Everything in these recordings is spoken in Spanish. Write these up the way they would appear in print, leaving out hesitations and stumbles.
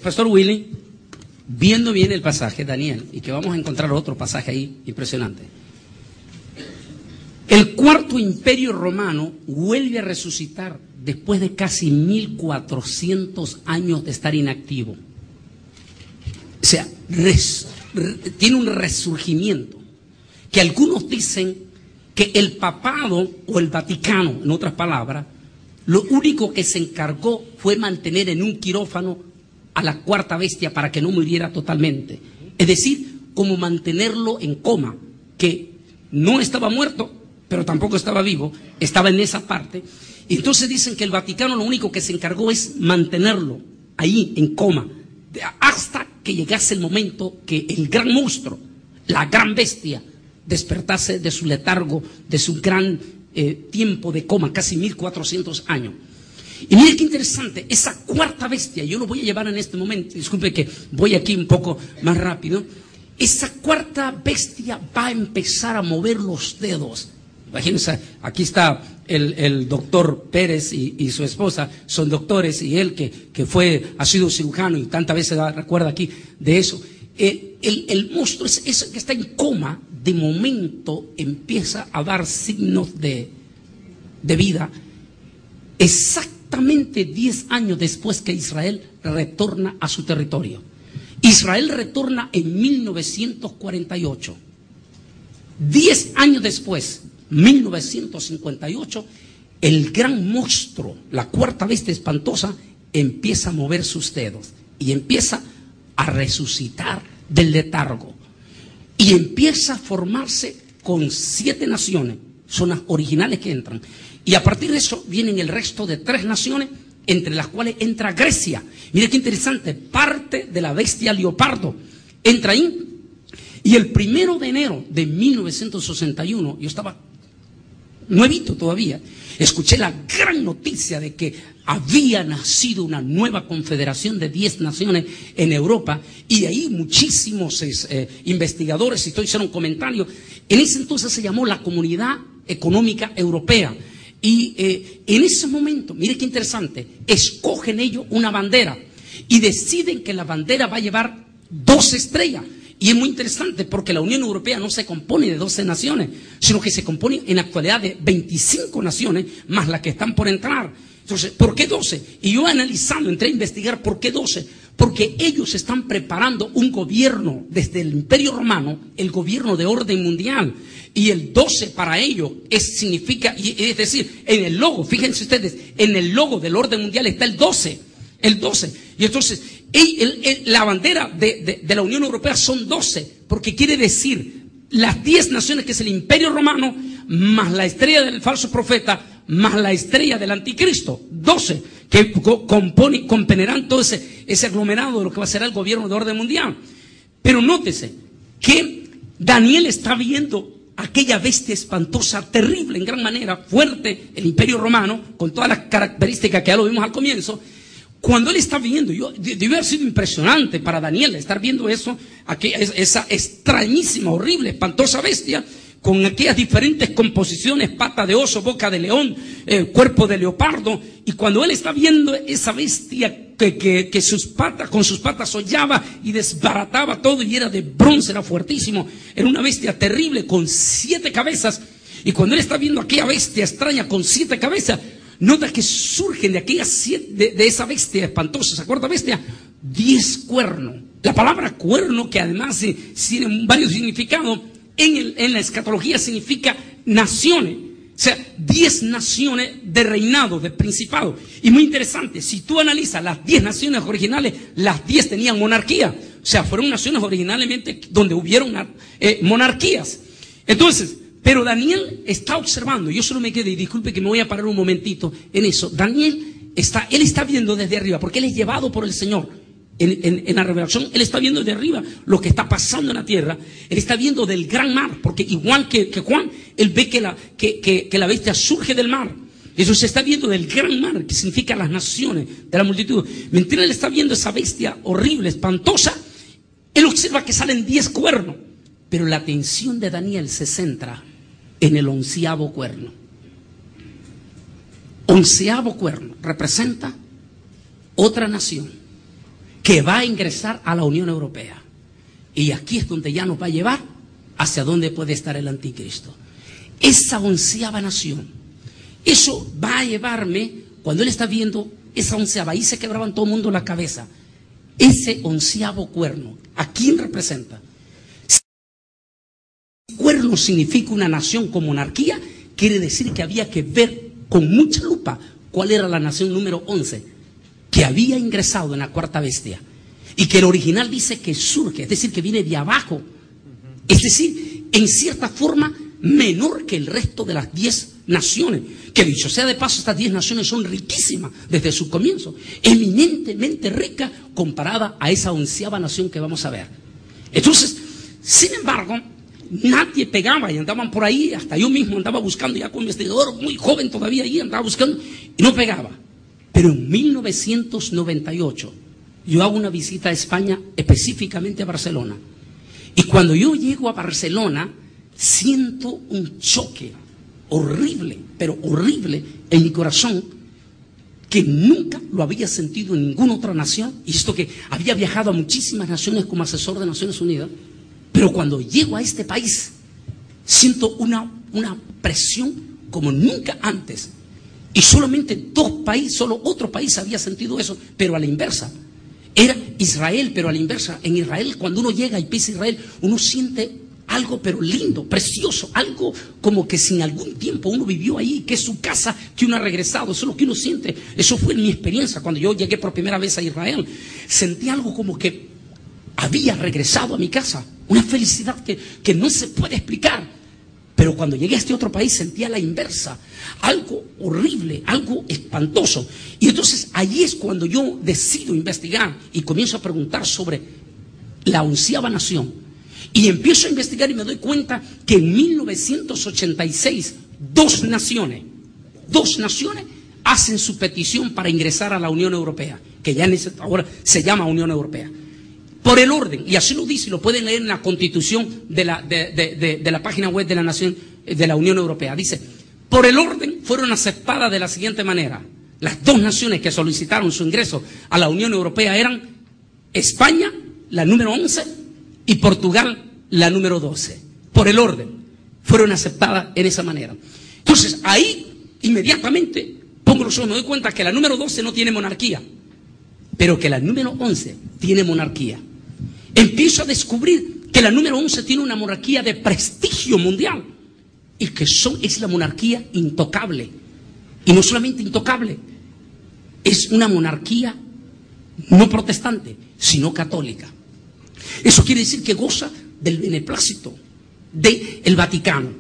Pastor Willy, viendo bien el pasaje, Daniel, y que vamos a encontrar otro pasaje ahí impresionante. El cuarto imperio romano vuelve a resucitar después de casi 1400 años de estar inactivo. O sea, tiene un resurgimiento, que algunos dicen que el papado o el Vaticano, en otras palabras, lo único que se encargó fue mantener en un quirófano a la cuarta bestia para que no muriera totalmente. Es decir, como mantenerlo en coma, que no estaba muerto, pero tampoco estaba vivo, estaba en esa parte. Y entonces dicen que el Vaticano lo único que se encargó es mantenerlo ahí en coma, hasta que llegase el momento que el gran monstruo, la gran bestia, despertase de su letargo, de su gran tiempo de coma, casi 1400 años. Y mire qué interesante, esa cuarta bestia, yo lo voy a llevar en este momento, disculpe que voy aquí un poco más rápido, esa cuarta bestia va a empezar a mover los dedos. Imagínense, aquí está el doctor Pérez y su esposa, son doctores, y él que ha sido cirujano y tantas veces recuerda aquí de eso. El monstruo ese que está en coma, de momento empieza a dar signos de vida, exactamente 10 años después que Israel retorna a su territorio. Israel retorna en 1948. 10 años después, 1958, el gran monstruo, la cuarta bestia espantosa, empieza a mover sus dedos y empieza a resucitar del letargo y empieza a formarse con 7 naciones, son las originales que entran, y a partir de eso vienen el resto de 3 naciones, entre las cuales entra Grecia. Mire qué interesante, parte de la bestia leopardo entra ahí. Y el 1 de enero de 1961, yo estaba nuevito todavía, escuché la gran noticia de que había nacido una nueva confederación de 10 naciones en Europa, y de ahí muchísimos investigadores hicieron comentarios. En ese entonces se llamó la Comunidad Económica Europea, y en ese momento, mire qué interesante, escogen ellos una bandera y deciden que la bandera va a llevar 12 estrellas. Y es muy interesante porque la Unión Europea no se compone de 12 naciones, sino que se compone en la actualidad de 25 naciones, más las que están por entrar. Entonces, ¿por qué 12? Y yo analizando, entré a investigar por qué 12. Porque ellos están preparando un gobierno desde el Imperio Romano, el gobierno de orden mundial. Y el 12 para ellos significa, es decir, en el logo, fíjense ustedes, en el logo del orden mundial está el 12. El 12. Y entonces, la bandera de la Unión Europea son 12, porque quiere decir las 10 naciones que es el Imperio Romano, más la estrella del falso profeta, más la estrella del anticristo. 12, que componerán todo ese aglomerado de lo que va a ser el gobierno de orden mundial. Pero nótese que Daniel está viendo aquella bestia espantosa, terrible en gran manera, fuerte, el Imperio Romano, con todas las características que ya lo vimos al comienzo. Cuando él está viendo, debió haber sido impresionante para Daniel estar viendo eso, esa extrañísima, horrible, espantosa bestia, con aquellas diferentes composiciones, pata de oso, boca de león, cuerpo de leopardo. Y cuando él está viendo esa bestia que con sus patas hollaba y desbarataba todo, y era de bronce, era fuertísimo, era una bestia terrible con 7 cabezas. Y cuando él está viendo aquella bestia extraña con 7 cabezas, nota que surgen de de esa bestia espantosa, esa cuarta bestia, 10 cuernos. La palabra cuerno, que además tiene varios significados, en la escatología significa naciones. O sea, 10 naciones de reinado, de principado. Y muy interesante, si tú analizas las 10 naciones originales, las 10 tenían monarquía. O sea, fueron naciones originalmente donde hubieron monarquías. Entonces, pero Daniel está observando, yo solo me quedé, y disculpe que me voy a parar un momentito en eso. Daniel está viendo desde arriba, porque él es llevado por el Señor. En la revelación, él está viendo de arriba lo que está pasando en la tierra. Él está viendo del gran mar, porque igual que Juan, él ve que la bestia surge del mar. Eso se está viendo del gran mar, que significa las naciones de la multitud. Mientras él está viendo esa bestia horrible, espantosa, él observa que salen 10 cuernos. Pero la atención de Daniel se centra en el 11º cuerno. 11º cuerno representa otra nación que va a ingresar a la Unión Europea. Y aquí es donde ya nos va a llevar hacia donde puede estar el anticristo. Esa 11ª nación, eso va a llevarme, cuando él está viendo esa 11ª, ahí se quebraban todo el mundo la cabeza. Ese 11º cuerno, ¿a quién representa? Si el cuerno significa una nación con monarquía, quiere decir que había que ver con mucha lupa cuál era la nación número 11 que había ingresado en la 4ª bestia. Y que el original dice que surge, es decir, que viene de abajo. Es decir, en cierta forma menor que el resto de las 10 naciones. Que dicho sea de paso, estas 10 naciones son riquísimas desde su comienzo. Eminentemente rica comparada a esa 11ª nación que vamos a ver. Entonces, sin embargo, nadie pegaba y andaban por ahí, hasta yo mismo andaba buscando, ya como investigador, muy joven todavía ahí, andaba buscando y no pegaba. Pero en 1998 yo hago una visita a España, específicamente a Barcelona. Y cuando yo llego a Barcelona, siento un choque horrible, pero horrible en mi corazón, que nunca lo había sentido en ninguna otra nación. Y esto que había viajado a muchísimas naciones como asesor de Naciones Unidas. Pero cuando llego a este país, siento una presión como nunca antes. Y solamente solo otro país había sentido eso, pero a la inversa. Era Israel, pero a la inversa. En Israel, cuando uno llega y pisa Israel, uno siente algo pero lindo, precioso, algo como que sin algún tiempo uno vivió ahí, que es su casa, que uno ha regresado. Eso es lo que uno siente. Eso fue mi experiencia cuando yo llegué por primera vez a Israel. Sentí algo como que había regresado a mi casa. Una felicidad que no se puede explicar. Pero cuando llegué a este otro país sentía la inversa, algo horrible, algo espantoso. Y entonces allí es cuando yo decido investigar y comienzo a preguntar sobre la 11ª nación. Y empiezo a investigar y me doy cuenta que en 1986 dos naciones hacen su petición para ingresar a la Unión Europea, que ya ahora se llama Unión Europea. Por el orden, y así lo dice, y lo pueden leer en la Constitución de la página web de la Nación de la Unión Europea. Dice, por el orden fueron aceptadas de la siguiente manera. Las dos naciones que solicitaron su ingreso a la Unión Europea eran España, la número 11, y Portugal, la número 12. Por el orden, fueron aceptadas en esa manera. Entonces, ahí, inmediatamente, pongo los ojos, me doy cuenta que la número 12 no tiene monarquía, pero que la número 11 tiene monarquía. Empiezo a descubrir que la número 11 tiene una monarquía de prestigio mundial y que es la monarquía intocable. Y no solamente intocable, es una monarquía no protestante, sino católica. Eso quiere decir que goza del beneplácito del Vaticano.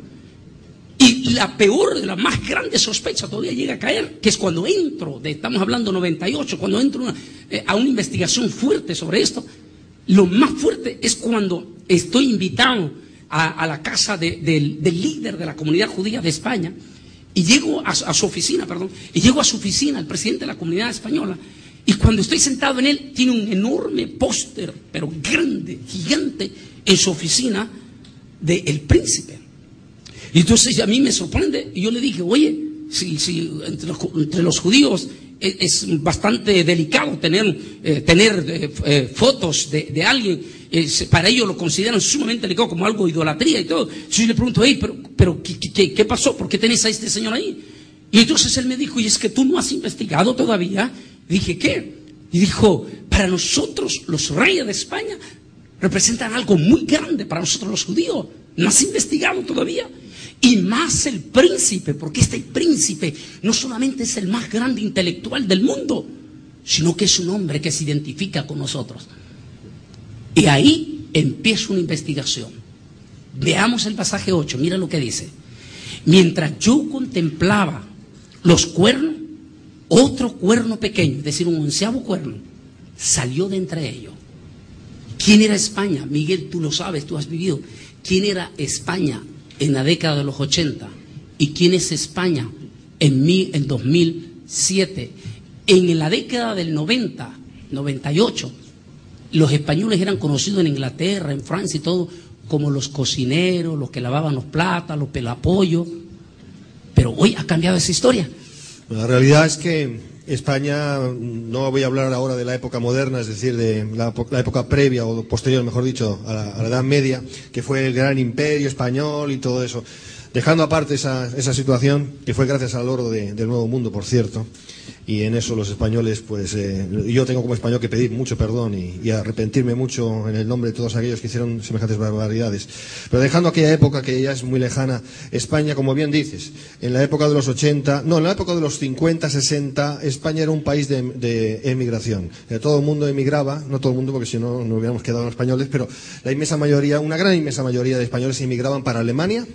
Y la peor, la más grande sospecha todavía llega a caer, que es cuando entro, estamos hablando 98, cuando entro a una investigación fuerte sobre esto. Lo más fuerte es cuando estoy invitado a la casa del líder de la comunidad judía de España, y llego a su oficina, el presidente de la comunidad española, y cuando estoy sentado en él, tiene un enorme póster, pero grande, gigante, en su oficina, de El Príncipe. Y entonces a mí me sorprende, y yo le dije, oye, si entre los judíos es bastante delicado tener fotos de alguien, para ellos lo consideran sumamente delicado, como algo de idolatría y todo. Entonces yo le pregunto, hey, pero ¿qué pasó? ¿Por qué tenés a este señor ahí? Y entonces él me dijo, y es que tú no has investigado todavía. Y dije, ¿qué? Y dijo, para nosotros los reyes de España representan algo muy grande para nosotros los judíos. ¿No has investigado todavía? Y más el príncipe, porque este príncipe no solamente es el más grande intelectual del mundo, sino que es un hombre que se identifica con nosotros. Y ahí empieza una investigación. Veamos el pasaje 8, mira lo que dice. Mientras yo contemplaba los cuernos, otro cuerno pequeño, es decir, un 11º cuerno, salió de entre ellos. ¿Quién era España? Miguel, tú lo sabes, tú has vivido. ¿Quién era España en la década de los 80? ¿Y quién es España en 2007? En la década del 90, 98, los españoles eran conocidos en Inglaterra, en Francia y todo, como los cocineros, los que lavaban los platos, los pelapollos. Pero hoy ha cambiado esa historia. La realidad es que España, no voy a hablar ahora de la época moderna, es decir, de la época previa o posterior, mejor dicho, a la Edad Media, que fue el gran imperio español y todo eso. Dejando aparte esa situación, que fue gracias al oro del Nuevo Mundo, por cierto, y en eso los españoles, pues yo tengo como español que pedir mucho perdón y arrepentirme mucho en el nombre de todos aquellos que hicieron semejantes barbaridades. Pero dejando aquella época que ya es muy lejana, España, como bien dices, en la época de los 80, no, en la época de los 50, 60, España era un país de emigración. Todo el mundo emigraba, no todo el mundo porque si no, no hubiéramos quedado en españoles, pero la inmensa mayoría, una gran inmensa mayoría de españoles emigraban para Alemania,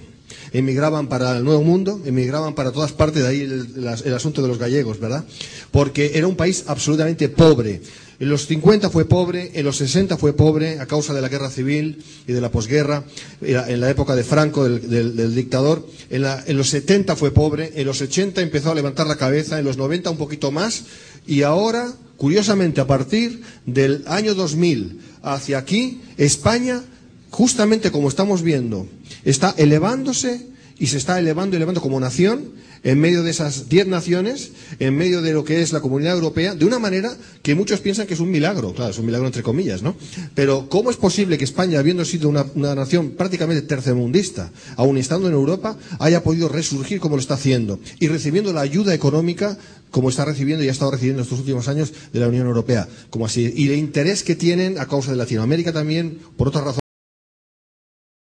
emigraban para el Nuevo Mundo, emigraban para todas partes, de ahí el asunto de los gallegos, ¿verdad? Porque era un país absolutamente pobre. En los 50 fue pobre, en los 60 fue pobre a causa de la guerra civil y de la posguerra, en la época de Franco, del dictador. En los 70 fue pobre, en los 80 empezó a levantar la cabeza, en los 90 un poquito más, y ahora, curiosamente, a partir del año 2000 hacia aquí, España, justamente como estamos viendo, está elevándose y se está elevando como nación en medio de esas 10 naciones, en medio de lo que es la Comunidad Europea, de una manera que muchos piensan que es un milagro, claro, es un milagro entre comillas, ¿no? Pero ¿cómo es posible que España, habiendo sido una nación prácticamente tercermundista, aun estando en Europa, haya podido resurgir como lo está haciendo y recibiendo la ayuda económica como está recibiendo y ha estado recibiendo estos últimos años de la Unión Europea, como así, y el interés que tienen a causa de Latinoamérica también, por otras razones?